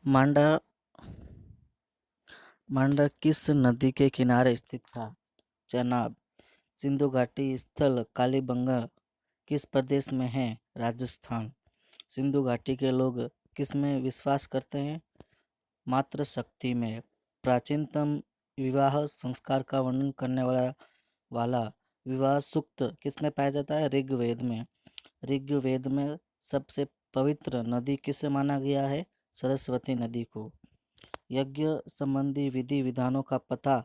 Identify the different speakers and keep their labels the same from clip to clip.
Speaker 1: मांडा मांडा किस नदी के किनारे स्थित था? चेनाब। सिंधु घाटी स्थल कालीबंगा किस प्रदेश में है? राजस्थान। सिंधु घाटी के लोग किस में विश्वास करते हैं? मातृ शक्ति में। प्राचीनतम विवाह संस्कार का वर्णन करने वाला विवाह सूक्त किसमें पाया जाता है? ऋग्वेद में। ऋग्वेद में सबसे पवित्र नदी किसे माना गया है? सरस्वती नदी को। यज्ञ संबंधी विधि विधानों का पता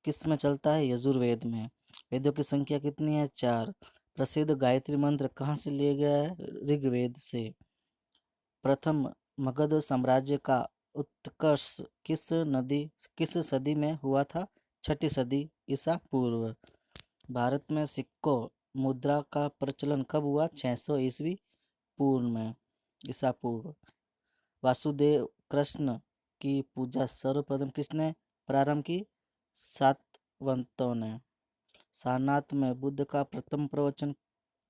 Speaker 1: किस में चलता है? यजुर्वेद में। वेदों की संख्या कितनी है? 4। प्रसिद्ध गायत्री मंत्र कहाँ से लिया गया है? ऋग्वेद से। प्रथम मगध साम्राज्य का उत्कर्ष किस सदी में हुआ था? 6ठी सदी ईसा पूर्व। भारत में सिक्कों मुद्रा का प्रचलन कब हुआ? 600 ईस्वी पूर्व में ईसा पूर्व। वासुदेव कृष्ण की पूजा सर्वप्रथम किसने प्रारंभ की? सातवंतों ने। सारनाथ में बुद्ध का प्रथम प्रवचन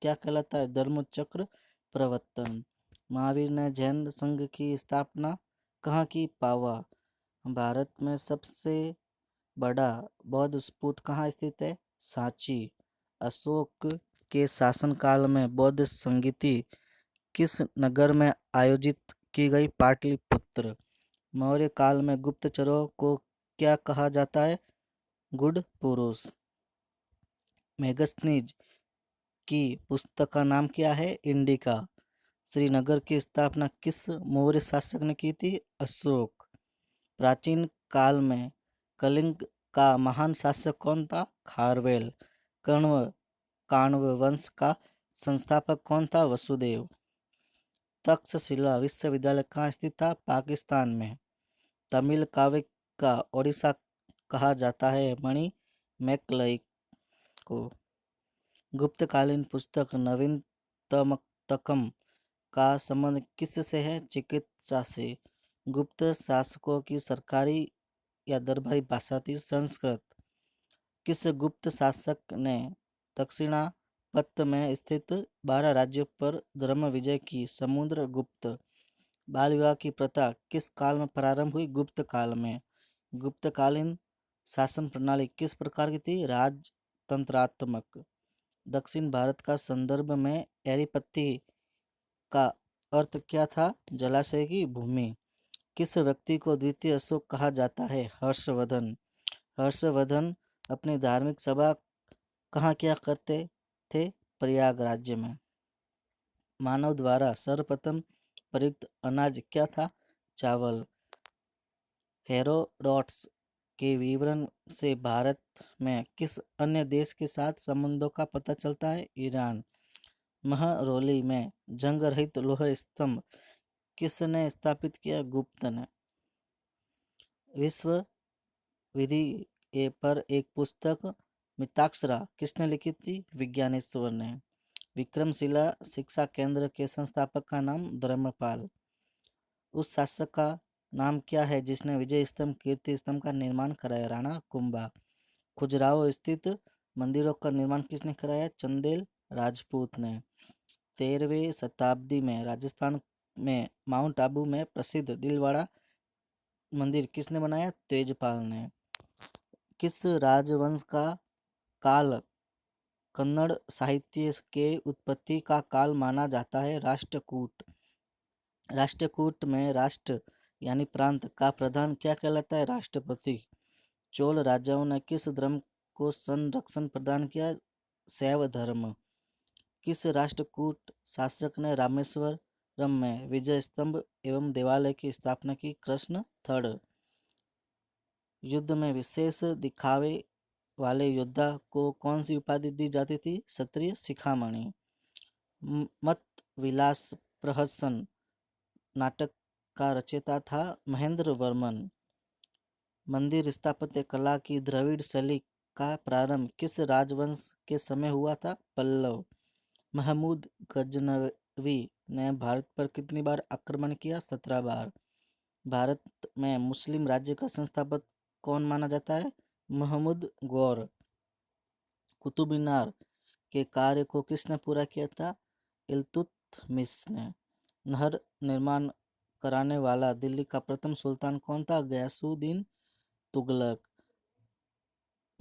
Speaker 1: क्या कहलाता है? धर्मचक्र प्रवर्तन। महावीर ने जैन संघ की स्थापना कहाँ की? पावा। भारत में सबसे बड़ा बौद्ध स्तूप कहाँ स्थित है? सांची। अशोक के शासनकाल में बौद्ध संगीति किस नगर में आयोजित की गई? पाटलिपुत्र। मौर्य काल में गुप्तचरों को क्या कहा जाता है? गुड पुरुष। मेगस्थनीज की पुस्तक का नाम क्या है? इंडिका। श्रीनगर की स्थापना किस मौर्य शासक ने की थी? अशोक। प्राचीन काल में कलिंग का महान शासक कौन था? खारवेल। काण्व वंश का संस्थापक कौन था? वसुदेव। तक्षशिला विश्वविद्यालय कहाँ स्थित था? पाकिस्तान में। तमिल काव्य का ओडिशा कहा जाता है? मणि मैकलई को। गुप्तकालीन पुस्तक नवीनतमकम का संबंध किससे है? चिकित्सा से। गुप्त शासकों की सरकारी या दरबारी भाषा थी संस्कृत। किस गुप्त शासक ने दक्षिणापथ में स्थित 12 राज्यों पर धर्म विजय की? समुद्रगुप्त। बाल विवाह की प्रथा किस काल में प्रारंभ हुई? गुप्त काल में। गुप्तकालीन शासन प्रणाली किस प्रकार की थी? राजतंत्रात्मक। दक्षिण भारत का संदर्भ में एरीपत्ती का अर्थ क्या था? जलाशय की भूमि। किस व्यक्ति को द्वितीय अशोक कहा जाता है? हर्षवर्धन। हर्षवर्धन अपनी धार्मिक सभा कहाँ क्या करते थे? प्रयाग राज्य में। मानव द्वारा सर्वप्रथम प्रयुक्त अनाज क्या था? चावल। हेरोडोटस के विवरण से भारत में किस अन्य देश के साथ संबंधों का पता चलता है? ईरान। महरौली में जंग रहित लोह स्तंभ किसने स्थापित किया? गुप्त ने। विश्व विधि पर एक पुस्तक मिताक्षरा किसने लिखी थी? विज्ञानेश्वर ने। विक्रमशिला शिक्षा केंद्र के संस्थापक का नाम? धर्मपाल। उस शासक का नाम क्या है जिसने विजय स्तंभ कीर्ति स्तंभ का निर्माण कराया? राणा कुंभा। खजुराहो स्थित मंदिरों का निर्माण किसने कराया? चंदेल राजपूत ने। 13वीं शताब्दी में राजस्थान में माउंट आबू में प्रसिद्ध दिलवाड़ा मंदिर किसने बनाया? तेजपाल ने। किस राजवंश का काल कन्नड़ साहित्य के उत्पत्ति का काल माना जाता है? राष्ट्रकूट। राष्ट्रकूट में राष्ट्र यानी प्रांत का प्रधान क्या कहलाता है? राष्ट्रपति। चोल राजाओं ने किस धर्म को संरक्षण प्रदान किया? शैव धर्म। किस राष्ट्रकूट शासक ने रामेश्वरम में विजय स्तंभ एवं देवालय की स्थापना की? कृष्ण थर्ड। युद्ध में विशेष दिखावे वाले योद्धा को कौन सी उपाधि दी जाती थी? क्षत्रिय शिखामणि। मत विलास प्रहसन नाटक का रचयिता था महेंद्र वर्मन। मंदिर स्थापत्य कला की द्रविड़ शैली का प्रारंभ किस राजवंश के समय हुआ था? पल्लव। महमूद गजनवी ने भारत पर कितनी बार आक्रमण किया? 17 बार। भारत में मुस्लिम राज्य का संस्थापक कौन माना जाता है? महमूद गौर। कुतुब मीनार के कार्य को किसने पूरा किया था? इल्तुतमिश ने। नहर निर्माण कराने वाला दिल्ली का प्रथम सुल्तान कौन था? गयासुद्दीन तुगलक।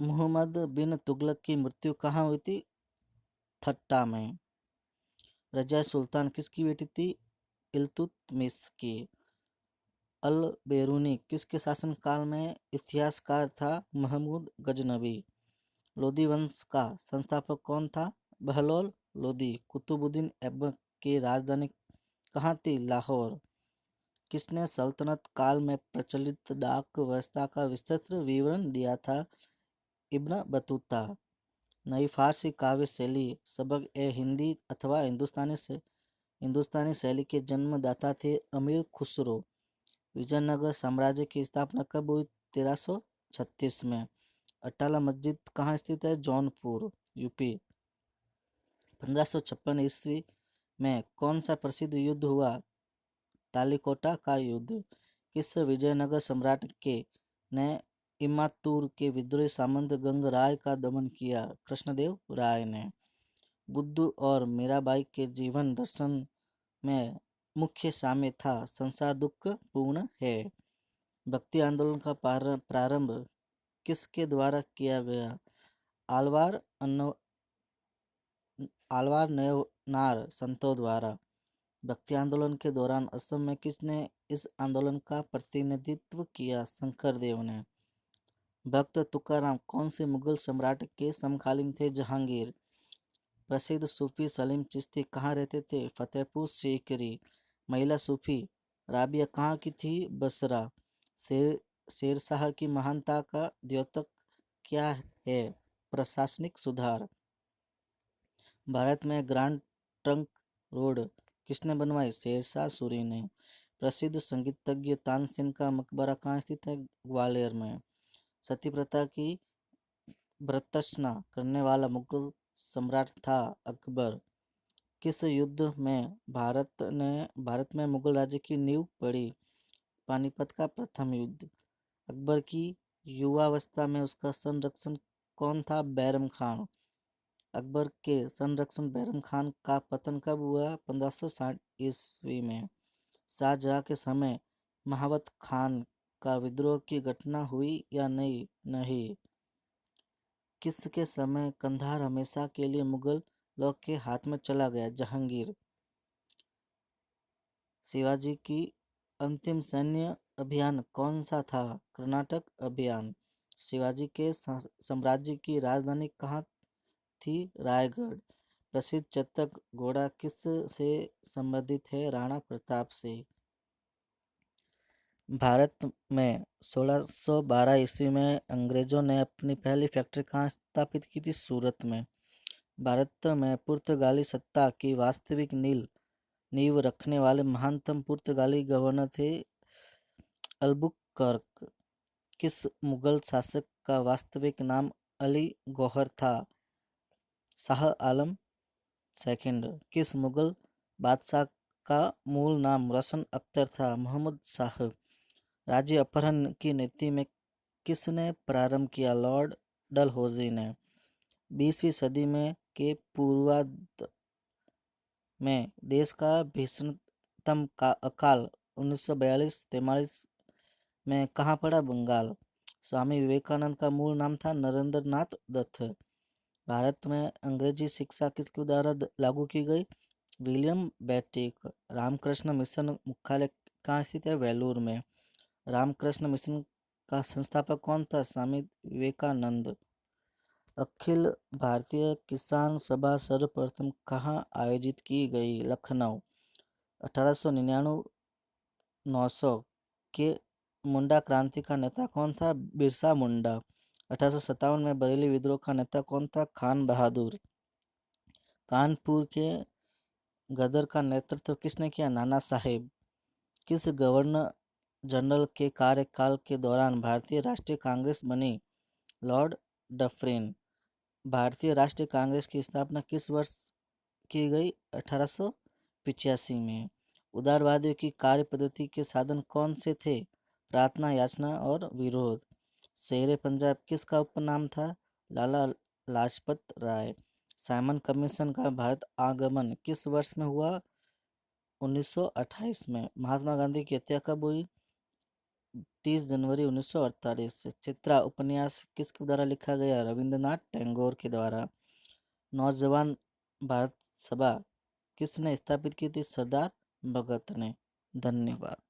Speaker 1: मुहम्मद बिन तुगलक की मृत्यु कहाँ हुई थी? ठट्टा में। रजिया सुल्तान किसकी बेटी थी? इल्तुतमिश की। अल बेरूनी किसके शासनकाल में इतिहासकार था? महमूद गजनवी। लोदी वंश का संस्थापक कौन था? बहलोल लोदी। कुतुबुद्दीन ऐबक की राजधानी कहाँ थी? लाहौर। किसने सल्तनत काल में प्रचलित डाक व्यवस्था का विस्तृत विवरण दिया था? Ibn Battuta. नई फारसी काव्य शैली सबक ए हिंदी अथवा हिंदुस्तानी शैली के जन्मदाता थे अमीर खुसरो। विजयनगर साम्राज्य की स्थापना कब हुई? 1336 में। अटाला मस्जिद कहाँ स्थित है? जौनपुर यूपी। 1556 ईस्वी में कौन सा प्रसिद्ध युद्ध हुआ? तालिकोटा का युद्ध। किस विजयनगर सम्राट के ने इमातूर के विद्रोही सामंत गंगराय का दमन किया? कृष्णदेव राय ने। बुद्ध और मीराबाई के जीवन दर्शन में मुख्य साम्य था संसार दुख पूर्ण है। भक्ति आंदोलन का प्रारंभ किसके द्वारा किया गया? आलवार नयनार संतों द्वारा। भक्ति आंदोलन के दौरान असम में किसने इस आंदोलन का प्रतिनिधित्व किया? शंकरदेव ने। भक्त तुकाराम कौन से मुगल सम्राट के समकालीन थे? जहांगीर। प्रसिद्ध सूफी सलीम चिश्ती कहाँ रहते थे? फतेहपुर सीकरी। महिला सूफी राबिया कहाँ की थी? बसरा। शेरशाह की महानता का द्योतक क्या है? प्रशासनिक सुधार। भारत में ग्रांड ट्रंक रोड किसने बनवाई? शेरशाह सूरी ने। प्रसिद्ध संगीतज्ञ तानसेन का मकबरा कहाँ स्थित है? ग्वालियर में। सती प्रथा की भर्त्सना करने वाला मुगल सम्राट था अकबर। किस युद्ध में भारत में मुगल राज्य की नींव पड़ी? पानीपत का प्रथम युद्ध। अकबर की युवावस्था में उसका संरक्षण कौन था? बैरम खान। अकबर के संरक्षण बैरम खान का पतन कब हुआ? 1560 ईस्वी में। शाहजहां के समय महावत खान का विद्रोह की घटना हुई या नहीं? नहीं। किसके समय कंधार हमेशा के लिए मुगलों के हाथ में चला गया? जहांगीर। शिवाजी की अंतिम सैन्य अभियान कौन सा था? कर्नाटक अभियान। शिवाजी के साम्राज्य की राजधानी कहाँ थी? रायगढ़। प्रसिद्ध चतक घोड़ा किस से संबंधित है? राणा प्रताप से। भारत में 1612 ईस्वी में अंग्रेजों ने अपनी पहली फैक्ट्री कहाँ स्थापित की थी? सूरत में। भारत में पुर्तगाली सत्ता की वास्तविक नींव रखने वाले महानतम पुर्तगाली गवर्नर थे अल्बुकर्क। किस मुगल शासक का वास्तविक नाम अली गौहर था? शाह आलम सेकंड। किस मुगल बादशाह का मूल नाम रोशन अख्तर था? मोहम्मद शाह। राज्य अपहरण की नीति में किसने प्रारंभ किया? लॉर्ड डलहौजी ने। 20वीं सदी में के पूर्वार्ध में देश का भीषणतम अकाल 1942-43 में कहाँ पड़ा? बंगाल। स्वामी विवेकानंद का मूल नाम था नरेंद्र नाथ दत्त। भारत में अंग्रेजी शिक्षा किसके द्वारा लागू की गई? William Bentinck. रामकृष्ण मिशन मुख्यालय कहाँ स्थित है? वेलूर में। रामकृष्ण मिशन का संस्थापक कौन था? स्वामी विवेकानंद। अखिल भारतीय किसान सभा सर्वप्रथम कहाँ आयोजित की गई? लखनऊ। 1899 900 के मुंडा क्रांति का नेता कौन था? बिरसा मुंडा। 1857 में बरेली विद्रोह का नेता कौन था? खान बहादुर। कानपुर के गदर का नेतृत्व किसने किया? नाना साहेब। किस गवर्नर जनरल के कार्यकाल के दौरान भारतीय राष्ट्रीय कांग्रेस बनी? Lord Dufferin. भारतीय राष्ट्रीय कांग्रेस की स्थापना किस वर्ष की गई? 1885 में। उदारवादियों की कार्य पद्धति के साधन कौन से थे? प्रार्थना, याचना और विरोध। शेरे पंजाब किसका उपनाम था? लाला लाजपत राय। साइमन कमीशन का भारत आगमन किस वर्ष में हुआ? 1928 में। महात्मा गांधी की हत्या कब हुई? 30 जनवरी 1948। चित्रा उपन्यास किसके द्वारा लिखा गया? रविंद्रनाथ टैगोर के द्वारा। नौजवान भारत सभा किसने स्थापित की थी? सरदार भगत ने। धन्यवाद।